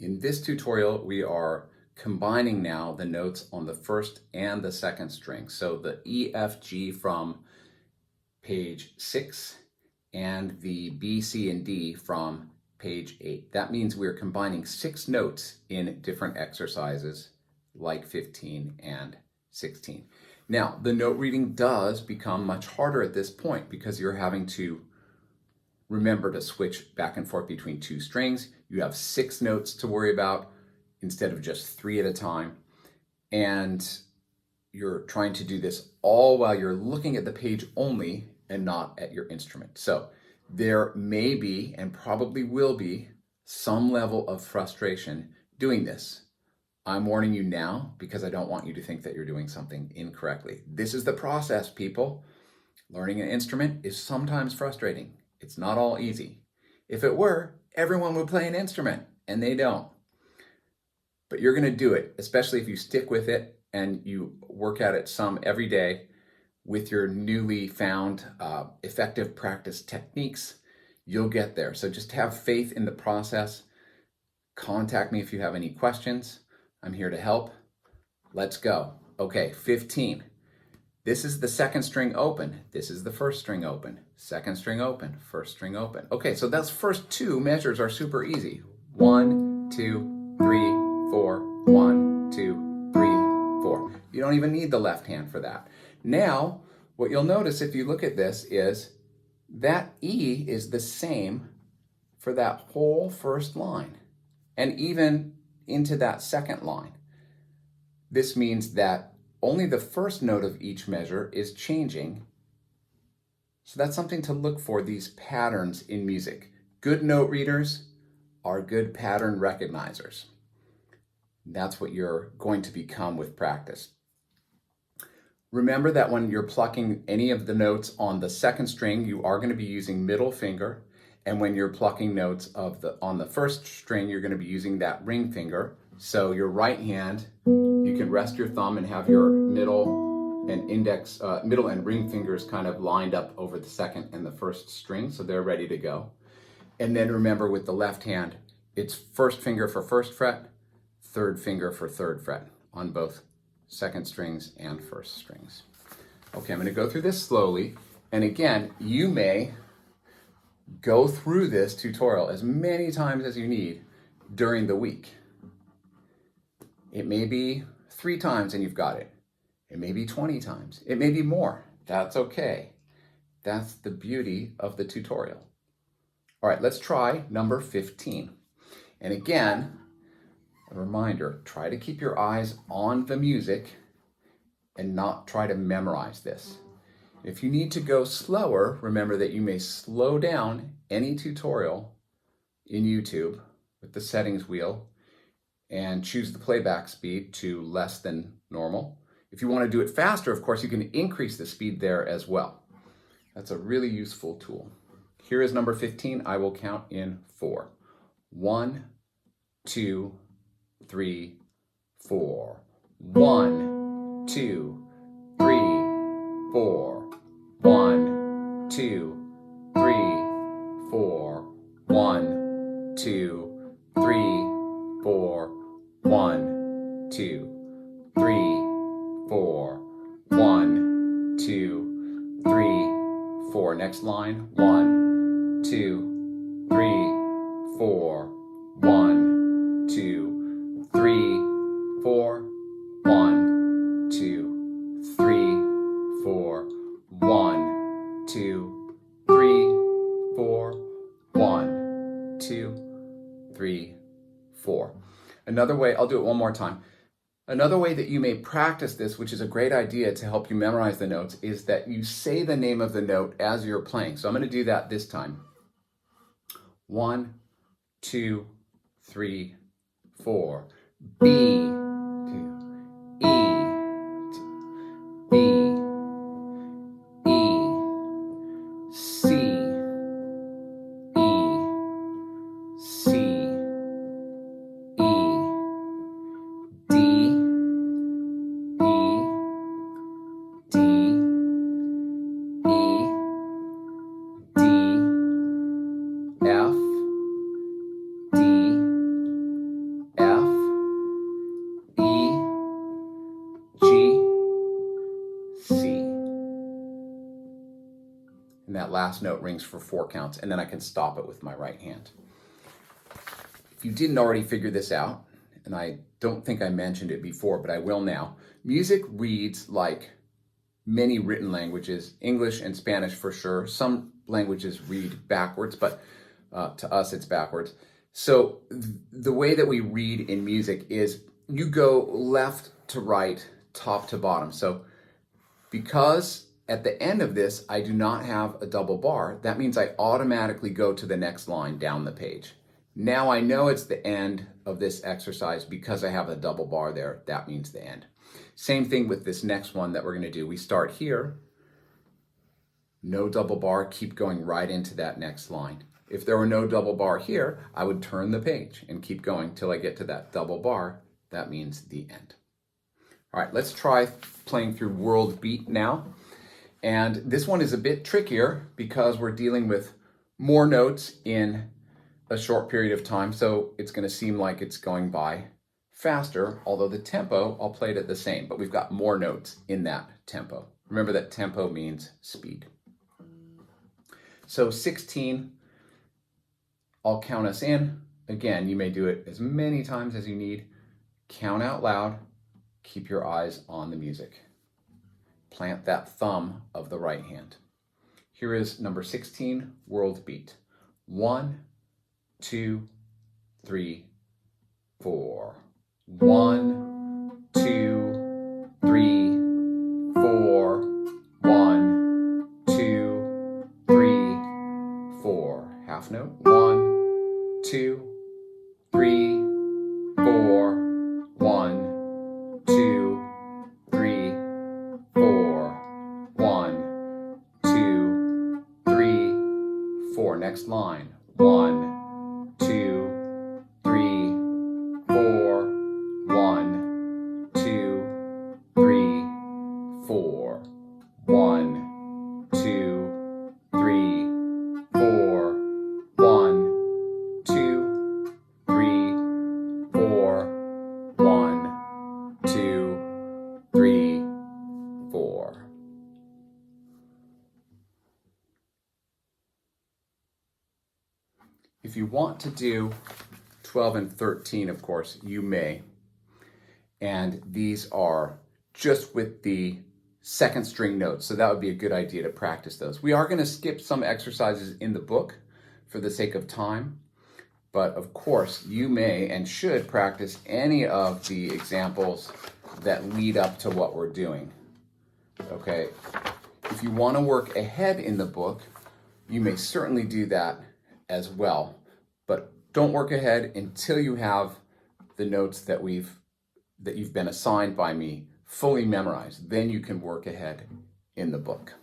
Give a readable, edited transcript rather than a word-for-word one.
In this tutorial, we are combining now the notes on the first and the second string. So the E, F, G from page 6 and the B, C, and D from page 8. That means we're combining 6 notes in different exercises like 15 and 16. Now, the note reading does become much harder at this point because you're having to remember to switch back and forth between 2 strings. You have 6 notes to worry about instead of just 3 at a time. And you're trying to do this all while you're looking at the page only and not at your instrument. So there may be, and probably will be, some level of frustration doing this. I'm warning you now because I don't want you to think that you're doing something incorrectly. This is the process, people. Learning an instrument is sometimes frustrating. It's not all easy. If it were, everyone would play an instrument, and they don't. But you're going to do it, especially if you stick with it and you work at it some every day with your newly found effective practice techniques. You'll get there. So just have faith in the process. Contact me if you have any questions. I'm here to help. Let's go. Okay, 15. This is the second string open. This is the first string open. Second string open, first string open. Okay, so those first 2 measures are super easy. 1, 2, 3, 4. 1, 2, 3, 4. You don't even need the left hand for that. Now, what you'll notice if you look at this is that E is the same for that whole first line and even into that second line. This means that only the first note of each measure is changing. So that's something to look for, these patterns in music. Good note readers are good pattern recognizers. That's what you're going to become with practice. Remember that when you're plucking any of the notes on the second string, you are going to be using middle finger. And when you're plucking notes on the first string, you're going to be using that ring finger. So your right hand, you can rest your thumb and have your middle and ring fingers kind of lined up over the second and the first string, so they're ready to go. And then remember with the left hand, it's first finger for first fret, third finger for third fret on both second strings and first strings. Okay, I'm going to go through this slowly. And again, you may go through this tutorial as many times as you need during the week. It may be 3 times and you've got it. It may be 20 times. It may be more. That's okay. That's the beauty of the tutorial. All right, let's try number 15. And again, a reminder, try to keep your eyes on the music and not try to memorize this. If you need to go slower, remember that you may slow down any tutorial in YouTube with the settings wheel and choose the playback speed to less than normal. If you want to do it faster, of course, you can increase the speed there as well. That's a really useful tool. Here is number 15. I will count in 4. 1, 2, 3, 4. 1, 2, 3, 4. 1, 2, 3, 4. 1, 2, 3, 4. 1, 2, 3, 4. 1, 2, 3, 4. Next line. 1, 2, 3, 4. 1, 2, 3, 4. 1, 2, 3, 4. 1, 2, 3, 4. 1, 2, 3, 4. Another way, I'll do it one more time. Another way that you may practice this, which is a great idea to help you memorize the notes, is that you say the name of the note as you're playing. So I'm going to do that this time. 1, 2, 3, 4. B, 2, E, 2, B, E, C, E, C, F, D, and that last note rings for 4 counts, and then I can stop it with my right hand. If you didn't already figure this out, and I don't think I mentioned it before, but I will now, music reads like many written languages, English and Spanish for sure. Some languages read backwards, but to us it's backwards. So the way that we read in music is you go left to right, top to bottom. So because at the end of this, I do not have a double bar, that means I automatically go to the next line down the page. Now I know it's the end of this exercise because I have a double bar there. That means the end. Same thing with this next one that we're going to do. We start here, no double bar, keep going right into that next line. If there were no double bar here, I would turn the page and keep going till I get to that double bar. That means the end. All right, let's try playing through World Beat now. And this one is a bit trickier because we're dealing with more notes in a short period of time, so it's going to seem like it's going by faster, although the tempo, I'll play it at the same, but we've got more notes in that tempo. Remember that tempo means speed. So 16, I'll count us in. Again, you may do it as many times as you need. Count out loud. Keep your eyes on the music. Plant that thumb of the right hand. Here is number 16, World Beat. 1, 2, 3, 4. 1, 2, 3, 4. 1, 2, 3, 4. Half note. 1, 2, 3, 4. 1, 2, 3, 4. 1, 2, 3, 4. Next line. 1, 2, 3, 4. 1, 2, 3, 4. 1, 2, 3, 4. 1, 2, 3, 4. 1, 2, 3, 4. If you want to do 12 and 13, of course, you may. And these are just with the second string notes, so that would be a good idea to practice those. We are going to skip some exercises in the book for the sake of time, but of course you may and should practice any of the examples that lead up to what we're doing. Okay, if you want to work ahead in the book, you may certainly do that as well, but don't work ahead until you have the notes that you've been assigned by me fully memorized. Then you can work ahead in the book.